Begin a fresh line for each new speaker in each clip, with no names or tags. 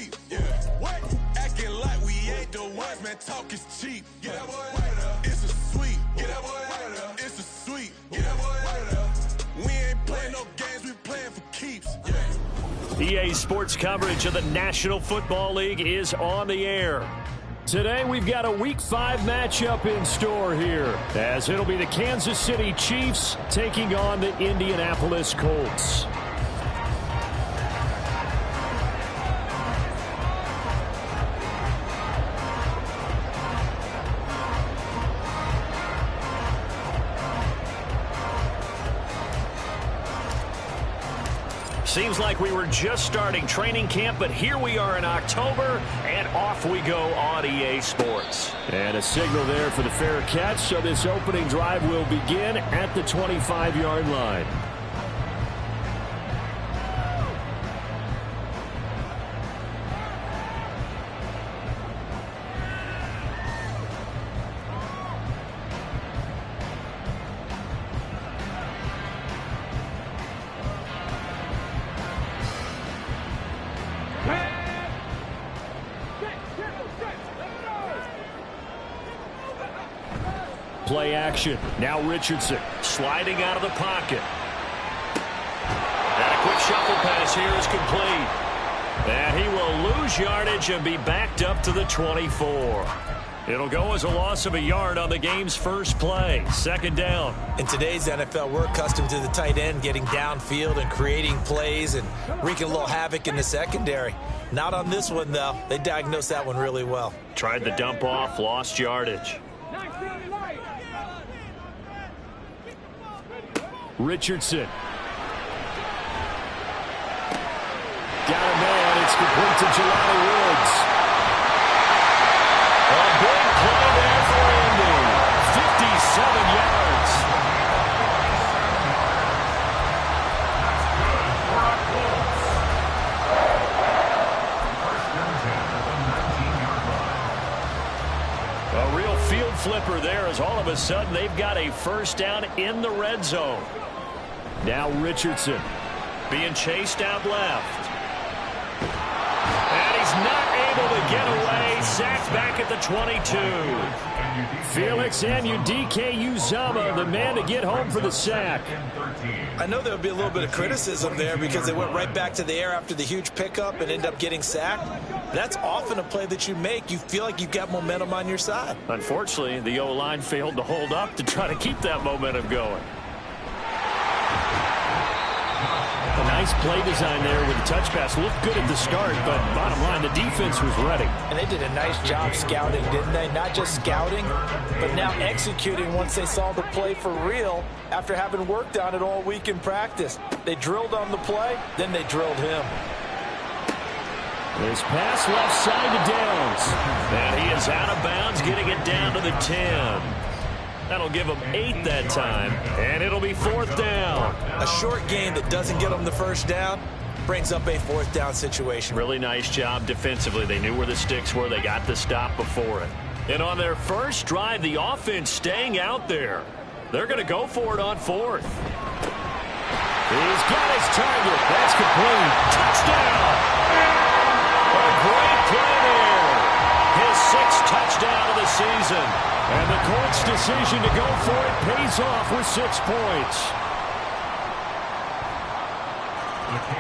creep. Yeah. What? Acting like we ain't the ones, man. Talk is cheap. Get that boy out of there. It's a sweep. Get that boy out of there. It's a sweep. Get that boy out of there. We ain't playing no games. We playing for keeps. Yeah.
EA Sports coverage of the National Football League is on the air. Today we've got a Week 5 matchup in store here, as it'll be the Kansas City Chiefs taking on the Indianapolis Colts. Seems like we were just starting training camp, but here we are in October, and off we go on EA Sports. And a signal there for the fair catch, so this opening drive will begin at the 25-yard line. Play action. Now Richardson sliding out of the pocket. And a quick shuffle pass here is complete. And he will lose yardage and be backed up to the 24. It'll go as a loss of a yard on the game's first play. Second down.
In today's NFL, we're accustomed to the tight end getting downfield and creating plays and wreaking a little havoc in the secondary. Not on this one, though. They diagnosed that one really well.
Tried the dump off, lost yardage. Richardson. Got a man. It's complete to Jelani Woods. A big play there for Indy. 57 yards. A real field flipper there, as all of a sudden they've got a first down in the red zone. Now Richardson being chased out left. And he's not able to get away. Sacked back at the 22. Felix Anudike-Uzomah, the man to get home for the sack.
I know there would be a little bit of criticism there because they went right back to the air after the huge pickup and ended up getting sacked. That's often a play that you make. You feel like you've got momentum on your side.
Unfortunately, the O-line failed to hold up to try to keep that momentum going. A nice play design there with the touch pass. Looked good at the start, but bottom line, the defense was ready.
And they did a nice job scouting, didn't they? Not just scouting, but now executing once they saw the play for real after having worked on it all week in practice. They drilled on the play, then they drilled him.
His pass left side to Downs. And he is out of bounds, getting it down to the 10. That'll give him 8 that time, and it'll be fourth down.
A short game that doesn't get them the first down brings up a fourth down situation.
Really nice job defensively. They knew where the sticks were. They got the stop before it. And on their first drive, the offense staying out there. They're going to go for it on fourth. He's got his target. That's complete. Touchdown! A great play there. His 6th touchdown of the season. And the Colts' decision to go for it pays off with 6 points.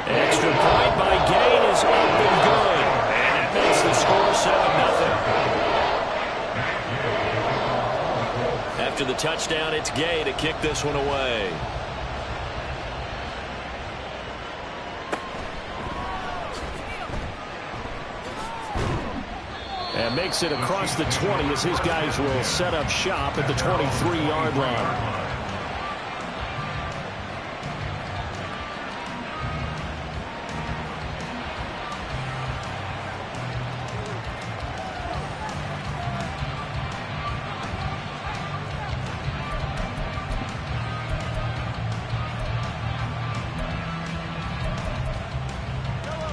Extra point by Gain is up and good. And that makes the score 7-0. After the touchdown, it's Gay to kick this one away. And makes it across the 20 as his guys will set up shop at the 23-yard line.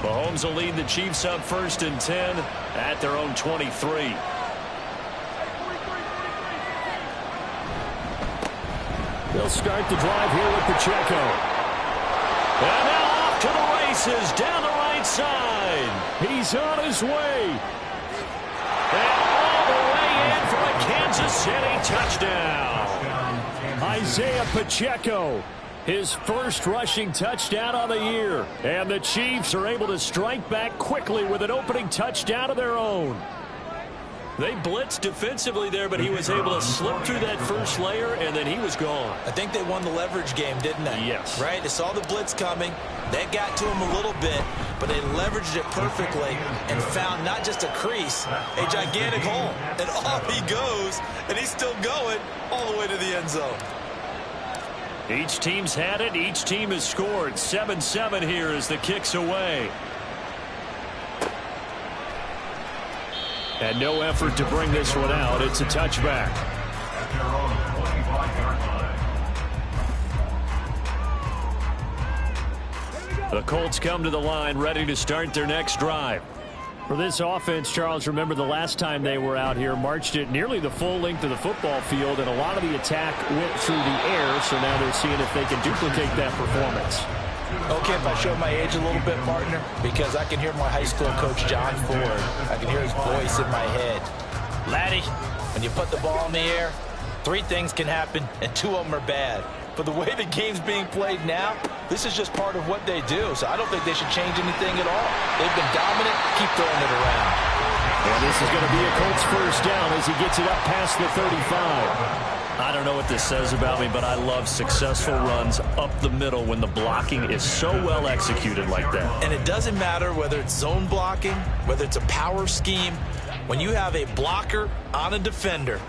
Mahomes will lead the Chiefs up 1st and 10 at their own 23. They'll start the drive here with Pacheco. And now off to the races down the right side. He's on his way. And all the way in for a Kansas City touchdown. Isaiah Pacheco, his first rushing touchdown on the year. And the Chiefs are able to strike back quickly with an opening touchdown of their own. They blitzed defensively there, but he was able to slip through that first layer, and then he was gone.
I think they won the leverage game, didn't they?
Yes.
Right? They saw the blitz coming. That got to him a little bit, but they leveraged it perfectly and found not just a crease, a gigantic hole. And off he goes, and he's still going all the way to the end zone.
Each team's had it. Each team has scored. 7-7 here as the kick's away. And no effort to bring this one out. It's a touchback. The Colts come to the line ready to start their next drive. For this offense, Charles, remember the last time they were out here, marched it nearly the full length of the football field, and a lot of the attack went through the air, so now they're seeing if they can duplicate that performance.
Okay, if I show my age a little bit, partner, because I can hear my high school coach, John Ford. I can hear his voice in my head. Laddie, when you put the ball in the air, 3 things can happen, and 2 of them are bad. But the way the game's being played now, this is just part of what they do. So I don't think they should change anything at all. They've been dominant. Keep throwing it around.
And this is going to be a Colts first down as he gets it up past the 35. I don't know what this says about me, but I love successful runs up the middle when the blocking is so well executed like that.
And it doesn't matter whether it's zone blocking, whether it's a power scheme. When you have a blocker on a defender,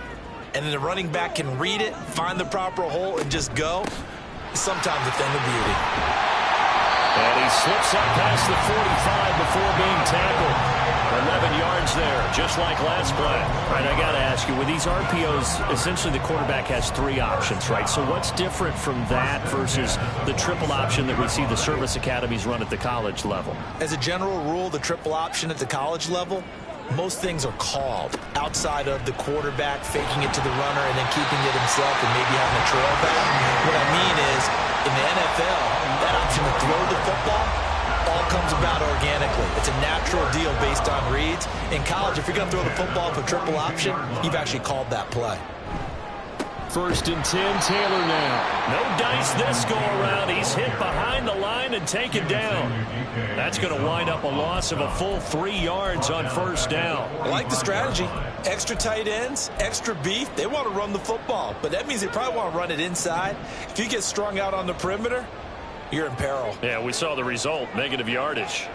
and then the running back can read it, find the proper hole, and just go, sometimes a thing of beauty.
And he slips up past the 45 before being tackled. 11 yards there, just like last play. All right, I got to ask you, with these RPOs, essentially the quarterback has 3 options, right? So what's different from that versus the triple option that we see the service academies run at the college level?
As a general rule, the triple option at the college level, most things are called outside of the quarterback faking it to the runner and then keeping it himself and maybe having a trail back. What I mean is, in the NFL, that option to throw the football all comes about organically. It's a natural deal based on reads. In college, if you're going to throw the football for triple option, you've actually called that play.
1st and 10, Taylor now. No dice this go around. He's hit behind the line and taken down. That's going to wind up a loss of a full 3 yards on first down.
I like the strategy. Extra tight ends, extra beef. They want to run the football, but that means they probably want to run it inside. If you get strung out on the perimeter, you're in peril.
Yeah, we saw the result, negative yardage.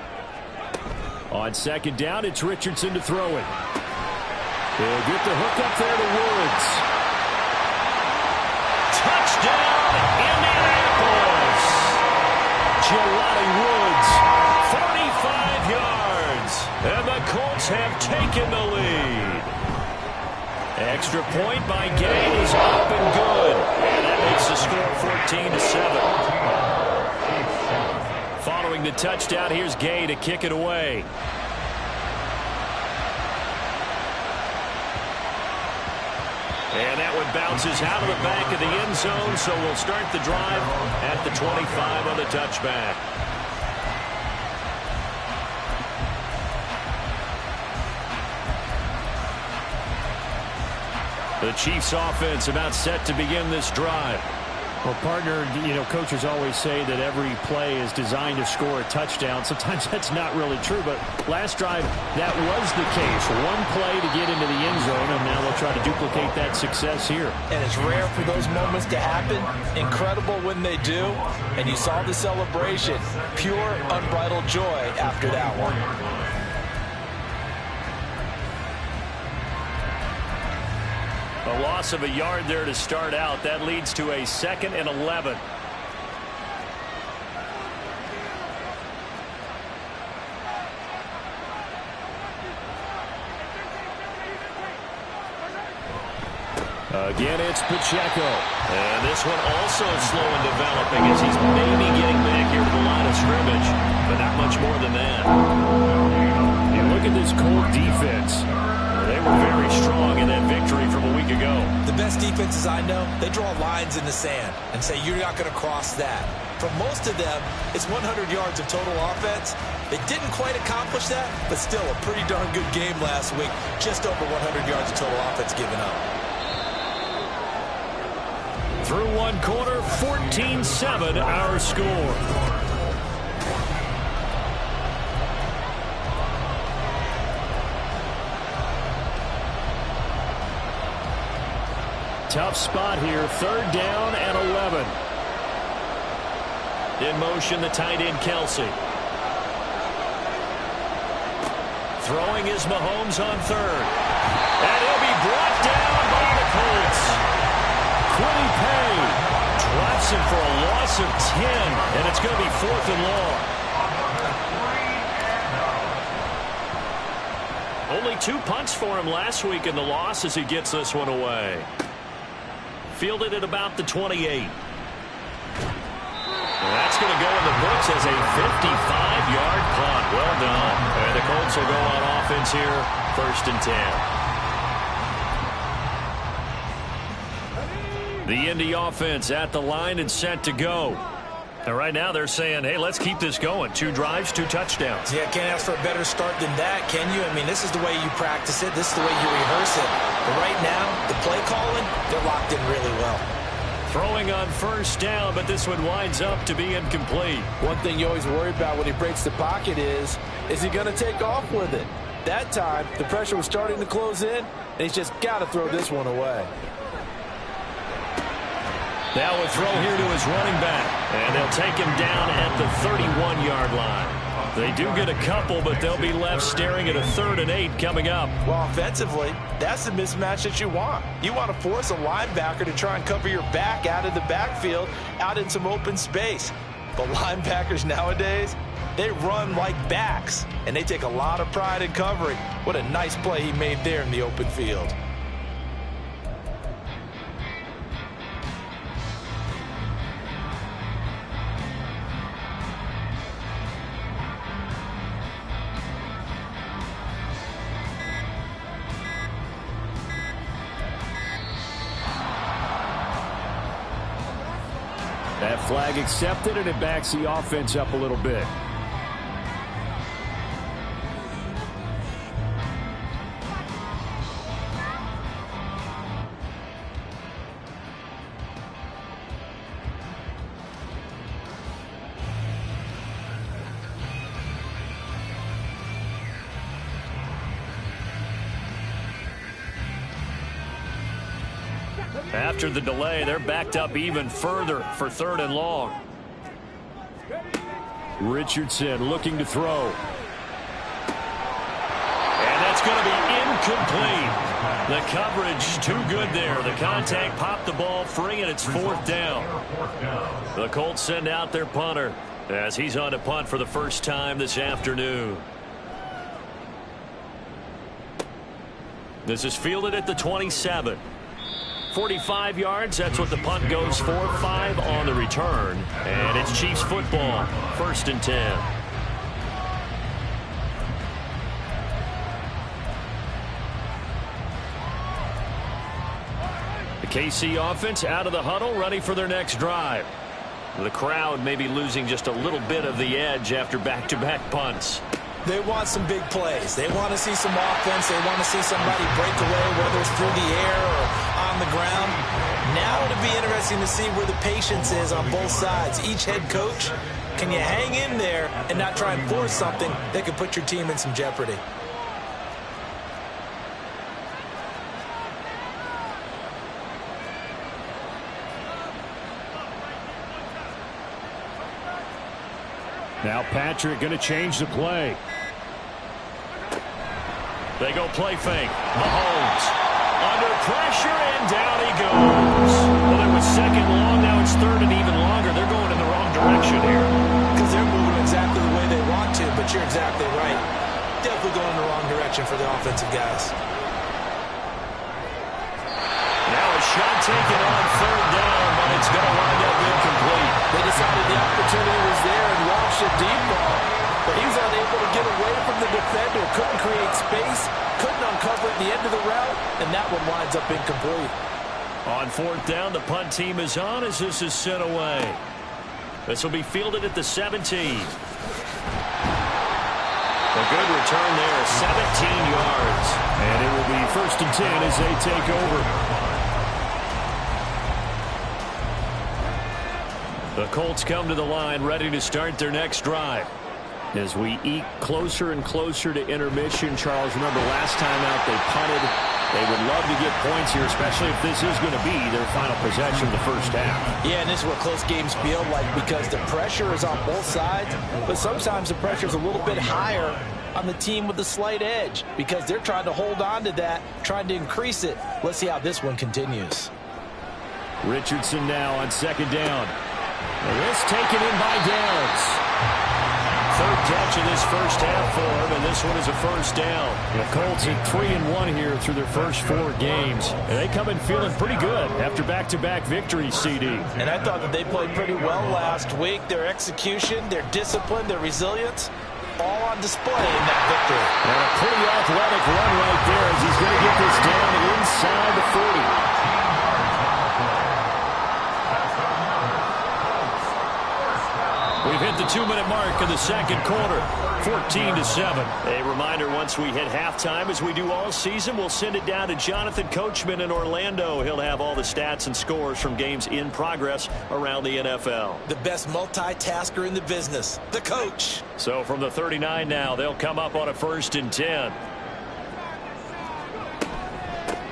On 2nd down, it's Richardson to throw it. He'll get the hook up there to Woods. Touchdown, Indianapolis. Jelani Woods, 45 yards. And the Colts have taken the lead. Extra point by Gay is up and good. And that makes the score 14-7. Following the touchdown, here's Gay to kick it away. And that one bounces out of the back of the end zone, so we'll start the drive at the 25 on the touchback. The Chiefs offense about set to begin this drive. Well, partner, you know, coaches always say that every play is designed to score a touchdown. Sometimes that's not really true, but last drive, that was the case. One play to get into the end zone, and now they'll try to duplicate that success here.
And it's rare for those moments to happen. Incredible when they do. And you saw the celebration. Pure, unbridled joy after that one.
A loss of a yard there to start out. That leads to a 2nd and 11. Again, it's Pacheco. And this one also slow in developing as he's maybe getting back here to the line of scrimmage, but not much more than that. You look at this Colt defense. They were very strong in that victory from a week ago.
The best defenses I know, they draw lines in the sand and say, you're not going to cross that. For most of them, it's 100 yards of total offense. They didn't quite accomplish that, but still a pretty darn good game last week. Just over 100 yards of total offense given up.
Through one quarter, 14-7 our score. Tough spot here, 3rd down and 11. In motion, the tight end, Kelsey. Throwing is Mahomes on 3rd. And he'll be brought down by the Colts. Quiddy Pay drops him for a loss of 10, and it's going to be 4th and long. Only 2 punts for him last week in the loss as he gets this one away. Fielded at about the 28. That's going to go in the books as a 55-yard punt. Well done. And the Colts will go on offense here, 1st and 10. The Indy offense at the line and set to go. And right now they're saying, hey, let's keep this going. 2 drives, 2 touchdowns.
Yeah, can't ask for a better start than that, can you? I mean, this is the way you practice it. This is the way you rehearse it. But right now, the play calling, they're locked in really well.
Throwing on 1st down, but this one winds up to be incomplete.
One thing you always worry about when he breaks the pocket is he going to take off with it? That time, the pressure was starting to close in, and he's just got to throw this one away.
Now a throw here to his running back, and they'll take him down at the 31-yard line. They do get a couple, but they'll be left staring at a 3rd and 8 coming up.
Well, offensively, that's the mismatch that you want. You want to force a linebacker to try and cover your back out of the backfield, out in some open space. But linebackers nowadays, they run like backs, and they take a lot of pride in covering. What a nice play he made there in the open field.
That flag accepted, and it backs the offense up a little bit. After the delay, they're backed up even further for 3rd and long. Richardson looking to throw. And that's going to be incomplete. The coverage too good there. The contact popped the ball free, and it's 4th down. The Colts send out their punter as he's on to punt for the first time this afternoon. This is fielded at the 27. 45 yards, that's what the punt goes for. 5 on the return. And it's Chiefs football, 1st and 10. The KC offense out of the huddle, ready for their next drive. The crowd may be losing just a little bit of the edge after back-to-back punts.
They want some big plays. They want to see some offense. They want to see somebody break away, whether it's through the air or on the ground. Now it'll be interesting to see where the patience is on both sides. Each head coach, can you hang in there and not try and force something that could put your team in some jeopardy?
Now Patrick going to change the play. They go play fake. Mahomes under pressure, and down he goes. Well, it was 2nd long. Now it's 3rd and even longer. They're going in the wrong direction here.
Because they're moving exactly the way they want to, but you're exactly right. Definitely going in the wrong direction for the offensive guys.
Now a shot taken on 3rd down, but it's going to wind up incomplete.
They decided the opportunity was there and launched a deep ball, but he was unable to get away from the defender. Couldn't create space, couldn't uncover at the end of the route, and that one winds up incomplete.
On 4th down, the punt team is on as this is sent away. This will be fielded at the 17. A good return there, 17 yards.
And it will be 1st and 10 as they take over.
The Colts come to the line ready to start their next drive. As we eke closer and closer to intermission, Charles, remember last time out they punted. They would love to get points here, especially if this is going to be their final possession of the first half.
Yeah, and this is what close games feel like because the pressure is on both sides, but sometimes the pressure is a little bit higher on the team with the slight edge because they're trying to hold on to that, trying to increase it. Let's see how this one continues.
Richardson now on 2nd down. And this taken in by Downs.
3rd catch of this first half for him, and this one is a 1st down.
The Colts at 3-1 here through their first 4 games. And they come in feeling pretty good after back-to-back victories, CD.
And I thought that they played pretty well last week. Their execution, their discipline, their resilience, all on display in that victory.
And a pretty athletic run right there as he's going to get this down inside the 40.
We've hit the 2-minute mark of the second quarter, 14-7. A reminder, once we hit halftime, as we do all season, we'll send it down to Jonathan Coachman in Orlando. He'll have all the stats and scores from games in progress around the NFL.
The best multitasker in the business, the coach.
So from the 39 now, they'll come up on a 1st and 10.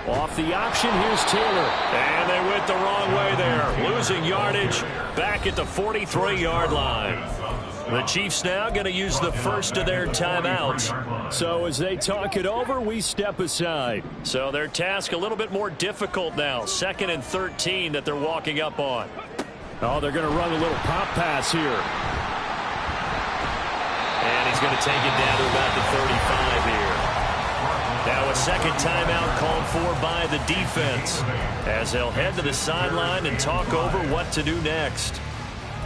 Off the option, here's Taylor.
And they went the wrong way there. Losing yardage back at the 43-yard line. The Chiefs now going to use the first of their timeouts.
So as they talk it over, we step aside.
So their task a little bit more difficult now. 2nd and 13 that they're walking up on.
Oh, they're going to run a little pop pass here.
And he's going to take it down to about the 35 here. Now a 2nd timeout called for by the defense as they'll head to the sideline and talk over what to do next.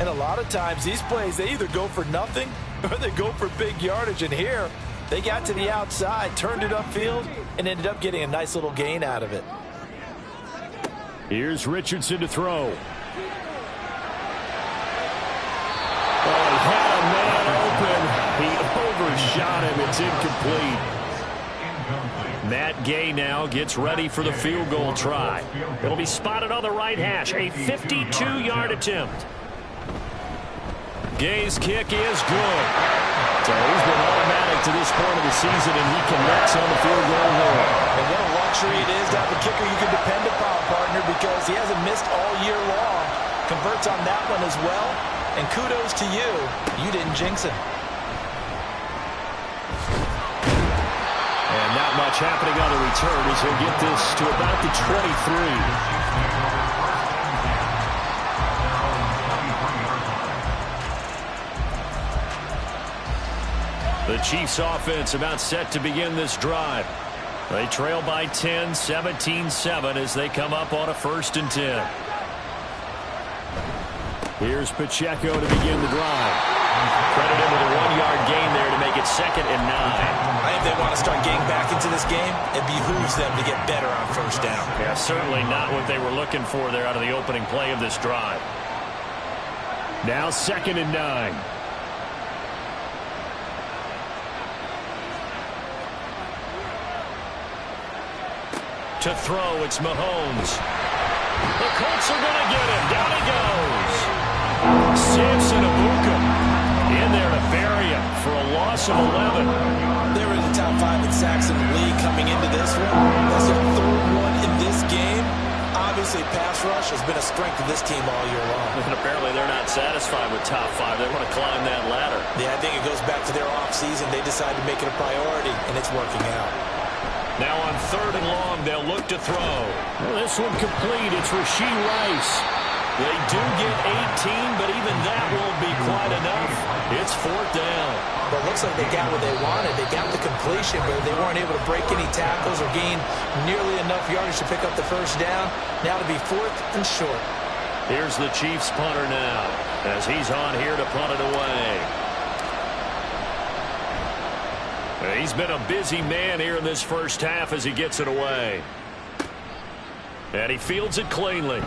And a lot of times these plays, they either go for nothing or they go for big yardage. And here, they got to the outside, turned it upfield, and ended up getting a nice little gain out of it.
Here's Richardson to throw. Oh, he had a man open. He overshot him. It's incomplete.
Matt Gay now gets ready for the field goal try. It'll be spotted on the right hash. A 52-yard attempt. Gay's kick is good.
So he's been automatic to this point of the season, and he connects on the field goal here.
And what a luxury it is to have a kicker you can depend upon, partner, because he hasn't missed all year long. Converts on that one as well. And kudos to you. You didn't jinx him.
And not much happening on the return as he'll get this to about the 23.
The Chiefs offense about set to begin this drive. They trail by 10, 17-7 as they come up on a 1st and 10.
Here's Pacheco to begin the drive.
Credit him with a 1-yard gain there to make it 2nd and 9.
I think they want to start getting back into this game. It behooves them to get better on 1st down.
Yeah, certainly not what they were looking for there out of the opening play of this drive.
Now 2nd and 9.
To throw, it's Mahomes. The Colts are going to get him. Down he goes. Samson Abuka in there to bury him for a loss of 11.
They were in the top 5 in sacks in the league coming into this one. That's their 3rd one in this game. Obviously, pass rush has been a strength of this team all year long.
And apparently they're not satisfied with top 5. They want to climb that ladder.
Yeah, I think it goes back to their offseason. They decided to make it a priority, and it's working out.
Now on 3rd and long, they'll look to throw.
Well, this one complete. It's Rashee Rice.
They do get 18, but even that won't be quite enough. It's 4th down.
But it looks like they got what they wanted. They got the completion, but they weren't able to break any tackles or gain nearly enough yardage to pick up the 1st down. Now to be 4th and short.
Here's the Chiefs punter now as he's on here to punt it away. He's been a busy man here in this first half as he gets it away. And he fields it cleanly.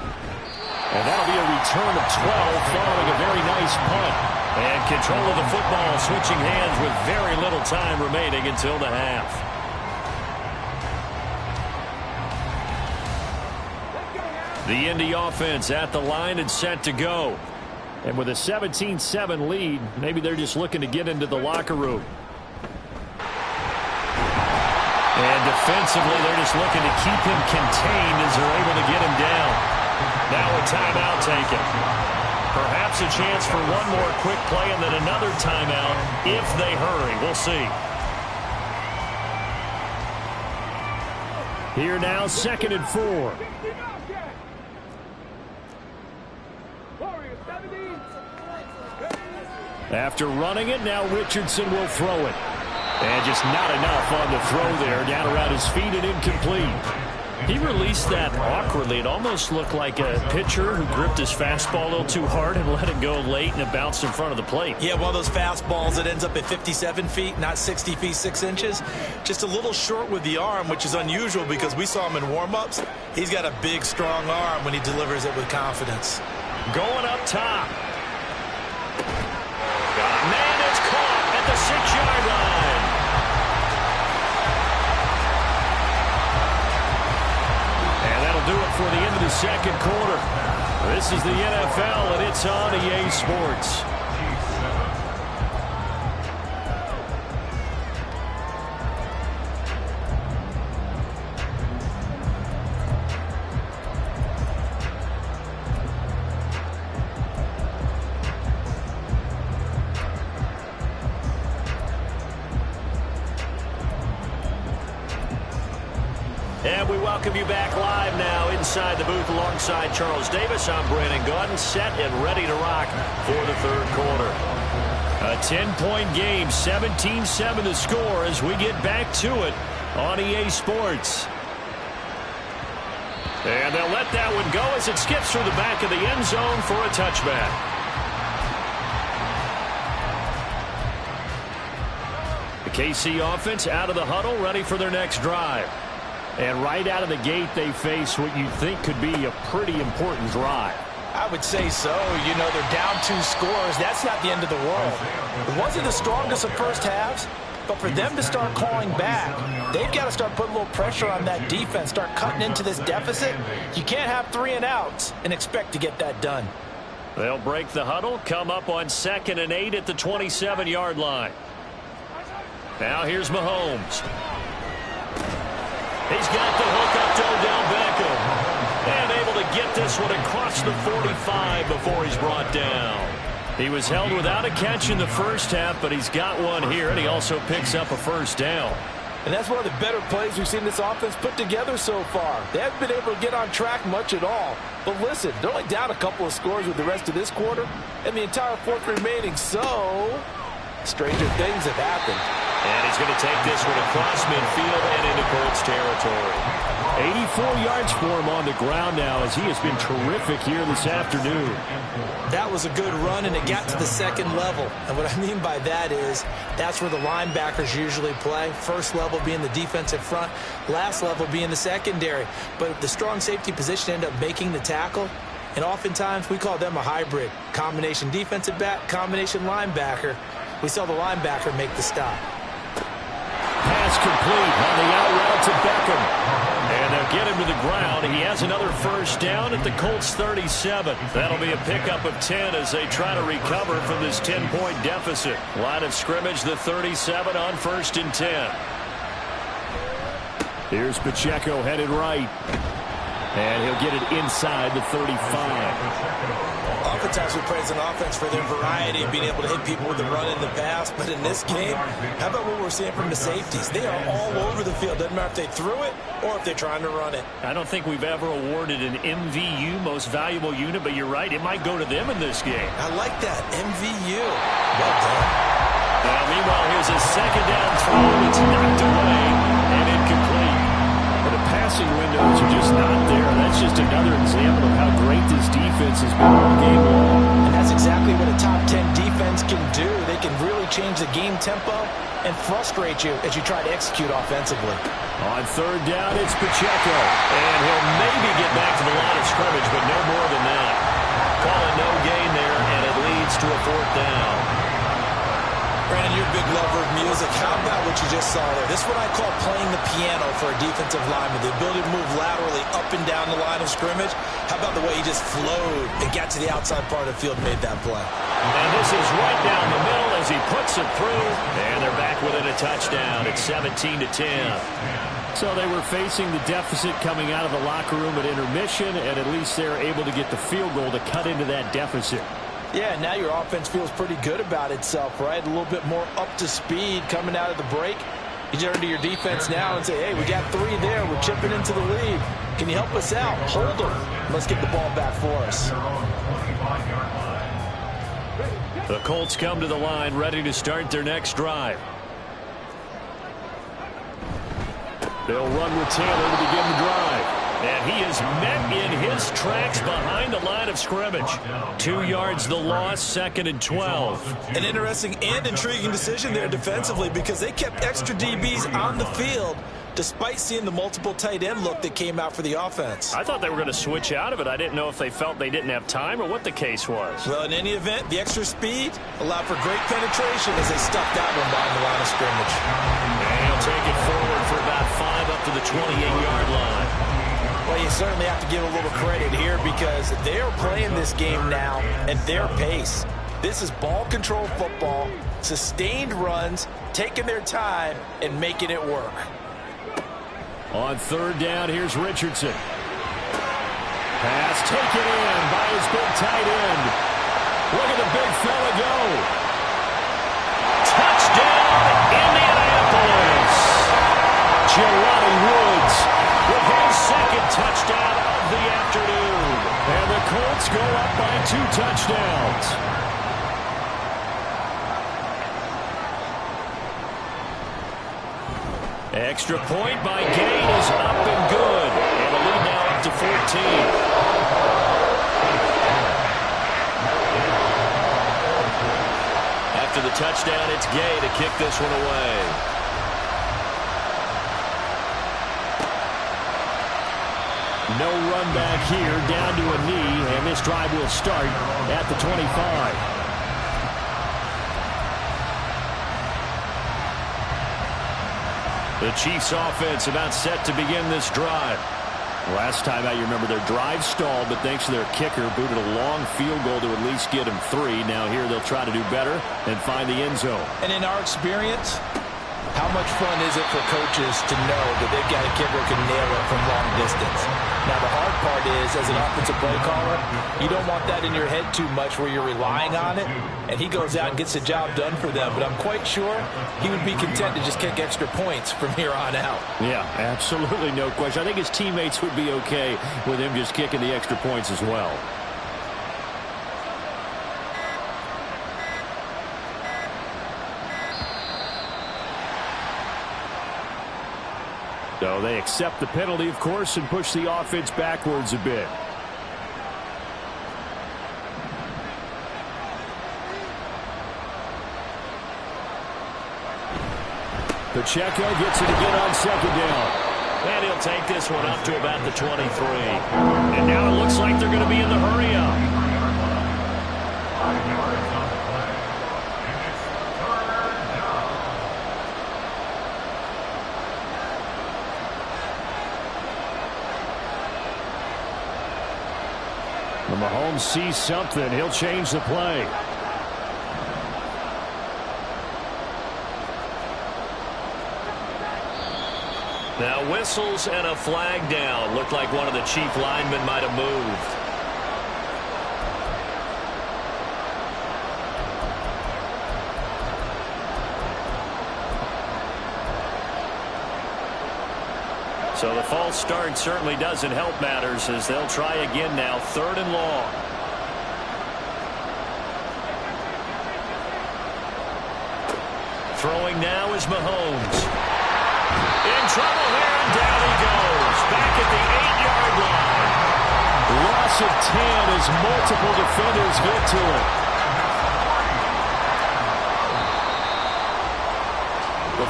And that'll be a return of 12 following a very nice punt.
And control of the football switching hands with very little time remaining until the half. The Indy offense at the line and set to go.
And with a 17-7 lead, maybe they're just looking to get into the locker room.
And defensively, they're just looking to keep him contained as they're able to get him down. Now a timeout taken. Perhaps a chance for one more quick play and then another timeout if they hurry. We'll see.
Here now, 2nd and 4. After running it, now Richardson will throw it. And just not enough on the throw there. Down around his feet and incomplete.
He released that awkwardly. It almost looked like a pitcher who gripped his fastball a little too hard and let it go late, and it bounced in front of the plate.
Yeah, one of those fastballs that ends up at 57 feet, not 60 feet, 6 inches. Just a little short with the arm, which is unusual because we saw him in warm-ups. He's got a big, strong arm when he delivers it with confidence.
Going up top. Man, it's caught at the 6-yard line. And that'll do it for the end of the 2nd quarter. This is the NFL, and it's on EA Sports. And we welcome you back live now inside the booth alongside Charles Davis. I'm Brandon Gaudin, set and ready to rock for the 3rd quarter. A 10-point game, 17-7 the score as we get back to it on EA Sports. And they'll let that one go as it skips through the back of the end zone for a touchback. The KC offense out of the huddle, ready for their next drive. And right out of the gate, they face what you think could be a pretty important drive.
I would say so. You know, they're down 2 scores. That's not the end of the world. It wasn't the strongest of first halves, but for them to start calling back, they've got to start putting a little pressure on that defense, start cutting into this deficit. You can't have 3 and outs and expect to get that done.
They'll break the huddle, come up on 2nd and 8 at the 27-yard line. Now here's Mahomes. He's got the hook up to Odell Beckham. And able to get this one across the 45 before he's brought down. He was held without a catch in the first half, but he's got one here, and he also picks up a first down.
And that's one of the better plays we've seen this offense put together so far. They haven't been able to get on track much at all. But listen, they're only down a couple of scores with the rest of this quarter, and the entire 4th remaining, so stranger things have happened.
And he's going to take this one across midfield and into Colts territory.
84 yards for him on the ground now as he has been terrific here this afternoon.
That was a good run, and it got to the 2nd level. And what I mean by that is that's where the linebackers usually play. First level being the defensive front, last level being the secondary. But the strong safety position ended up making the tackle. And oftentimes we call them a hybrid. Combination defensive back, combination linebacker. We saw the linebacker make the stop.
Pass complete on the out route to Beckham. And they'll get him to the ground. He has another first down at the Colts 37. That'll be a pickup of 10 as they try to recover from this 10-point deficit. Line of scrimmage, the 37 on 1st and 10. Here's Pacheco headed right. And he'll get it inside the 35.
Oftentimes we praise an offense for their variety of being able to hit people with the run in the pass. But in this game, how about what we're seeing from the safeties? They are all over the field. Doesn't matter if they threw it or if they're trying to run it.
I don't think we've ever awarded an MVU, most valuable unit, but you're right. It might go to them in this game.
I like that. MVU. Well done.
Now, meanwhile, here's a 2nd down throw. It's knocked away and incomplete.
The passing windows are just not there. That's just another example of how great this defense has been all game long.
And that's exactly what a top 10 defense can do. They can really change the game tempo and frustrate you as you try to execute offensively.
On third down, it's Pacheco.
And he'll maybe get back to the line of scrimmage, but no more than that. Call it no gain there, and it leads to a fourth down.
Brandon, you're a big lover of music. How about what you just saw there? This is what I call playing the piano for a defensive lineman. The ability to move laterally up and down the line of scrimmage. How about the way he just flowed and got to the outside part of the field and made that play?
And this is right down the middle as he puts it through. And they're back within a touchdown. It's 17-10.
So they were facing the deficit coming out of the locker room at intermission, and at least they're able to get the field goal to cut into that deficit.
Yeah, now your offense feels pretty good about itself, right? A little bit more up to speed coming out of the break. You turn to your defense now and say, hey, we got 3 there. We're chipping into the lead. Can you help us out? Hold them. Let's get the ball back for us.
The Colts come to the line ready to start their next drive.
They'll run with Taylor to begin the drive.
And he is met in his tracks behind the line of scrimmage. 2 yards the loss, 2nd and 12.
An interesting and intriguing decision there defensively because they kept extra DBs on the field despite seeing the multiple tight end look that came out for the offense.
I thought they were going to switch out of it. I didn't know if they felt they didn't have time or what the case was.
Well, in any event, the extra speed allowed for great penetration as they stuffed that one behind the line of scrimmage.
And he'll take it forward for about 5 up to the 28-yard line.
Well, you certainly have to give a little credit here because they're playing this game now at their pace. This is ball control football, sustained runs, taking their time, and making it work.
On third down, here's Richardson. Pass taken in by his big tight end. Look at the big fella go.
Touchdown, Indianapolis.
Jelani Woods
with his 2nd touchdown of the afternoon.
And the Colts go up by 2 touchdowns.
Extra point by Gain is up and good. And the lead now up to 14. After the touchdown, it's Gay to kick this one away.
No run back here, down to a knee, and this drive will start at the 25.
The Chiefs offense about set to begin this drive.
Last time out, you remember their drive stalled, but thanks to their kicker, booted a long field goal to at least get them 3. Now here they'll try to do better and find the end zone.
And in our experience, how much fun is it for coaches to know that they've got a kicker who can nail it from long distance? Now, the hard part is, as an offensive play caller, you don't want that in your head too much where you're relying on it, and he goes out and gets the job done for them. But I'm quite sure he would be content to just kick extra points from here on out.
Yeah, absolutely no question. I think his teammates would be okay with him just kicking the extra points as well. So they accept the penalty, of course, and push the offense backwards a bit. Pacheco gets it again on 2nd down.
And he'll take this one up to about the 23. And now it looks like they're going to be in the hurry-up.
When Mahomes sees something, he'll change the play.
Now whistles and a flag down. Looked like one of the Chief linemen might have moved. So the false start certainly doesn't help matters as they'll try again now. 3rd and long. Throwing now is Mahomes. In trouble here, and down he goes. Back at the 8-yard line.
Loss of 10 as multiple defenders get to it.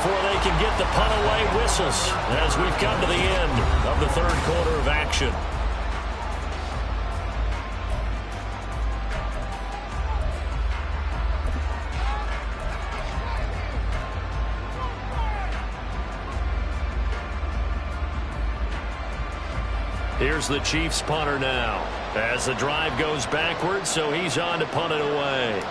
before they can get the punt away whistles as we've come to the end of the third quarter of action. Here's the Chiefs punter now as the drive goes backwards, so he's on to punt it away.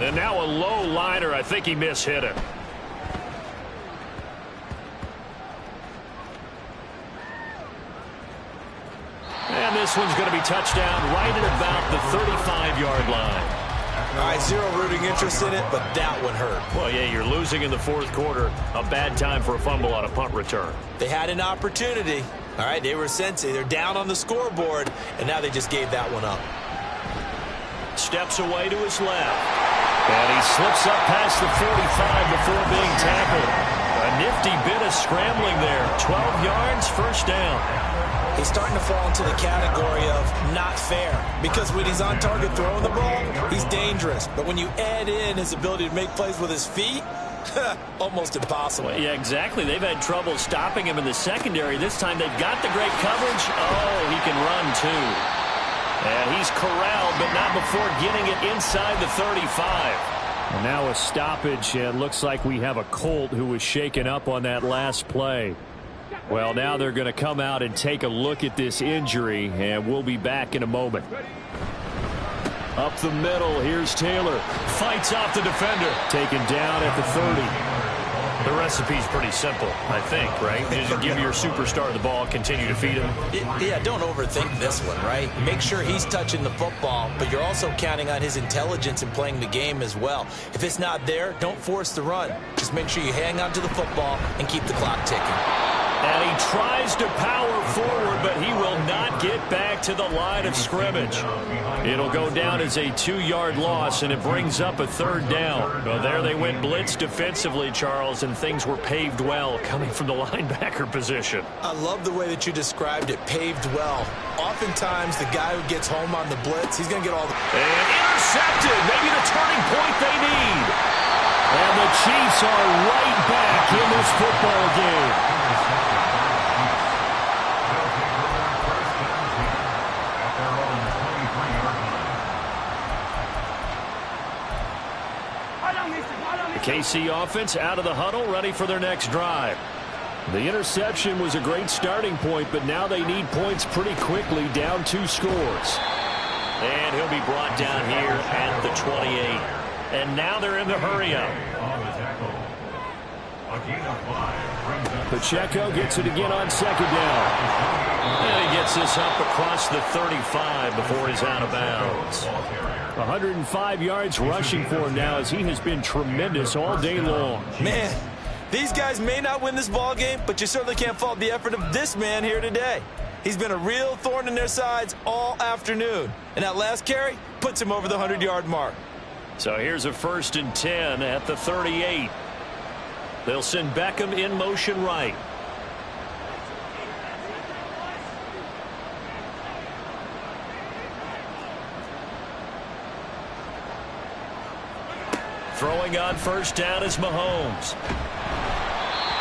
And now a low liner. I think he mishit it. And this one's going to be touchdown right at about the 35-yard line.
All right, zero rooting interest in it, but that one hurt.
Well, yeah, you're losing in the fourth quarter. A bad time for a fumble on a punt return.
They had an opportunity. All right, they were sensing. They're down on the scoreboard, and now they just gave that one up.
Steps away to his left. And he slips up past the 45 before being tackled. A nifty bit of scrambling there. 12 yards, first down.
He's starting to fall into the category of not fair, because when he's on target throwing the ball, he's dangerous. But when you add in his ability to make plays with his feet, almost impossible.
Well, yeah, exactly. They've had trouble stopping him in the secondary. This time they've got the great coverage. Oh, he can run too. And he's corralled, but not before getting it inside the 35.
And now a stoppage, and looks like we have a Colt who was shaken up on that last play. Well, now they're going to come out and take a look at this injury, and we'll be back in a moment. Up the middle, here's Taylor. Fights off the defender. Taken down at the 30.
The recipe's pretty simple, I think, right? Just give your superstar the ball, continue to feed him.
Yeah, don't overthink this one, right? Make sure he's touching the football, but you're also counting on his intelligence in playing the game as well. If it's not there, don't force the run. Just make sure you hang on to the football and keep the clock ticking.
And he tries to power forward, but he will not get back to the line of scrimmage. It'll go down as a 2-yard loss, and it brings up a third down. Well, there they went blitz defensively, Charles, and things were paved well coming from the linebacker position.
I love the way that you described it, paved well. Oftentimes, the guy who gets home on the blitz, he's going to get all the...
And intercepted, maybe the turning point they need.
And the Chiefs are right back in this football game. The KC offense out of the huddle, ready for their next drive. The interception was a great starting point, but now they need points pretty quickly, down 2 scores.
And he'll be brought down here at the 28. And now they're in the hurry-up.
Pacheco gets it again on second down.
And he gets this up across the 35 before he's out of bounds.
105 yards rushing for him now, as he has been tremendous all day long.
Man, these guys may not win this ball game, but you certainly can't fault the effort of this man here today. He's been a real thorn in their sides all afternoon. And that last carry puts him over the 100-yard mark.
So here's a 1st and 10 at the 38. They'll send Beckham in motion right. Throwing on first down is Mahomes.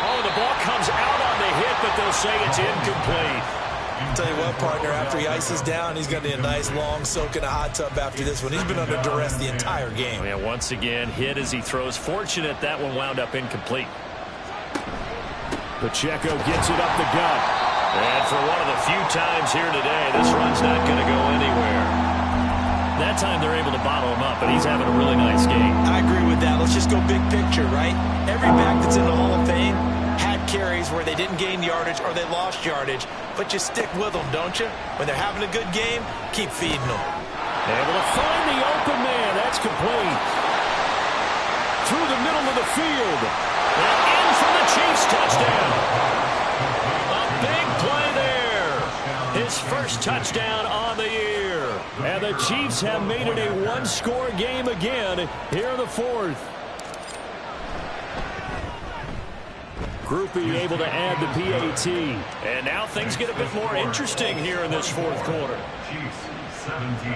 Oh, the ball comes out on the hit, but they'll say it's incomplete.
I'll tell you what, partner, after he ices down, he's going to need a nice long soak in a hot tub after this one. He's been under duress the entire game.
Yeah, once again, hit as he throws. Fortunate that one wound up incomplete.
Pacheco gets it up the gut.
And for one of the few times here today, this run's not going to go anywhere. That time they're able to bottle him up, but he's having a really nice game.
I agree with that. Let's just go big picture, right? Every back that's in the Hall of Fame had carries where they didn't gain yardage or they lost yardage, but you stick with them, don't you? When they're having a good game, keep feeding them.
Able to find the open man. That's complete. Through the middle of the field.
And in for the Chiefs touchdown. A big play there. His first touchdown on the year.
And the Chiefs have made it a one-score game again here in the fourth. Groupie able to add the PAT.
And now things get a bit more interesting here in this fourth quarter.
Chiefs 17.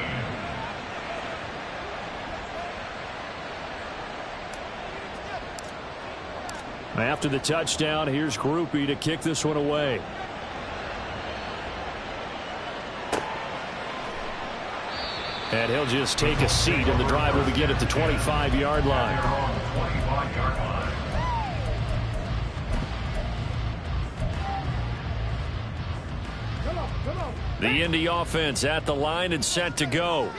After the touchdown, here's Groupie to kick this one away. And he'll just take a seat, and the drive will begin at the 25-yard line. The Indy offense at the line and set to go.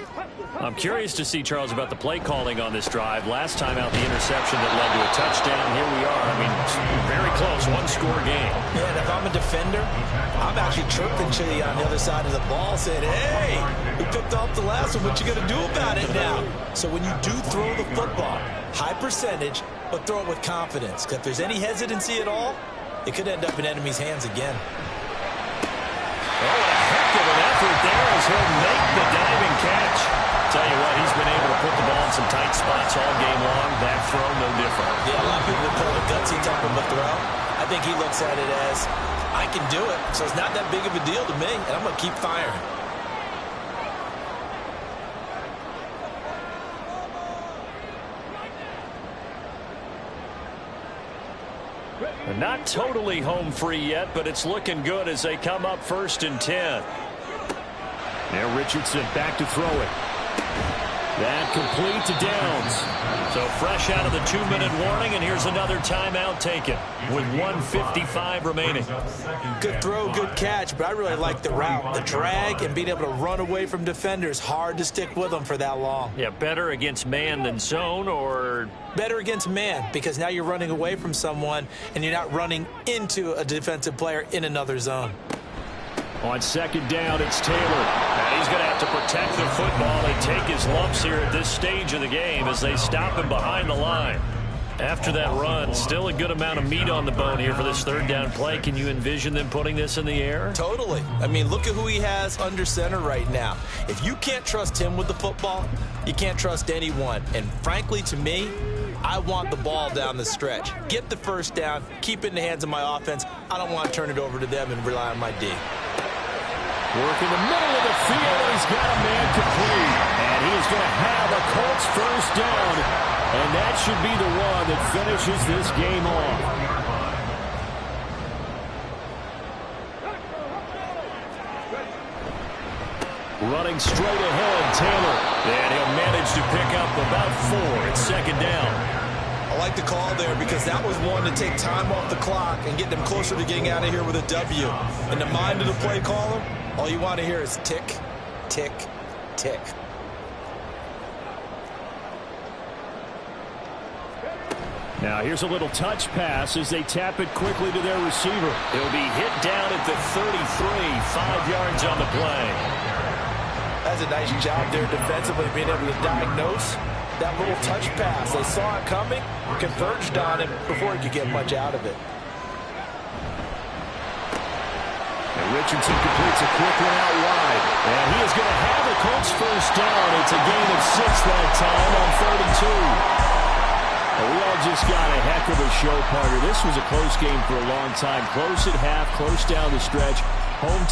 I'm curious to see, Charles, about the play calling on this drive. Last time out, the interception that led to a touchdown. Here we are. I mean, very close, one-score game.
Yeah, and if I'm a defender, I'm actually chirping Chili on the other side of the ball, saying, hey, we picked off the last one. What you going to do about it now? So when you do throw the football, high percentage, but throw it with confidence. Because if there's any hesitancy at all, it could end up in enemy's hands again.
Oh, a heck of an effort there as he'll make the diving catch. Tell you what, he's been able to put the ball in some tight spots all game long. That throw, no different.
Yeah, a lot of people would call it gutsy type of a throw. I think he looks at it as, I can do it, so it's not that big of a deal to me, and I'm going to keep firing.
They're not totally home free yet, but it's looking good as they come up 1st and 10. Now Richardson back to throw it. That complete to Downs. So fresh out of the 2-minute warning, and here's another timeout taken with 1:55 remaining.
Good throw, good catch, but I really like the route. The drag and being able to run away from defenders, hard to stick with them for that long.
Yeah, better against man than zone, or?
Better against man, because now you're running away from someone and you're not running into a defensive player in another zone.
On 2nd down, it's Taylor. And he's going to have to protect the football and take his lumps here at this stage of the game as they stop him behind the line. After that run, still a good amount of meat on the bone here for this 3rd down play. Can you envision them putting this in the air?
Totally. I mean, look at who he has under center right now. If you can't trust him with the football, you can't trust anyone. And frankly, to me, I want the ball down the stretch. Get the 1st down, keep it in the hands of my offense. I don't want to turn it over to them and rely on my D.
Work in the middle of the field, and he's got a man complete. And he is going to have a Colts 1st down. And that should be the one that finishes this game off. Running straight ahead, Taylor. And he'll manage to pick up about 4 at 2nd down.
I like the call there because that was one to take time off the clock and get them closer to getting out of here with a W. In the mind of the play caller, all you want to hear is tick, tick, tick.
Now here's a little touch pass as they tap it quickly to their receiver. He'll be hit down at the 33, 5 yards on the play.
That's a nice job there defensively, being able to diagnose that little touch pass. They saw it coming, converged on it before he could get much out of it.
And Richardson completes a quick one out wide. And he is going to have the Colts 1st down. It's a gain of 6 that time on 3rd and 2. Well, we all just got a heck of a show, partner. This was a close game for a long time. Close at half, close down the stretch. Home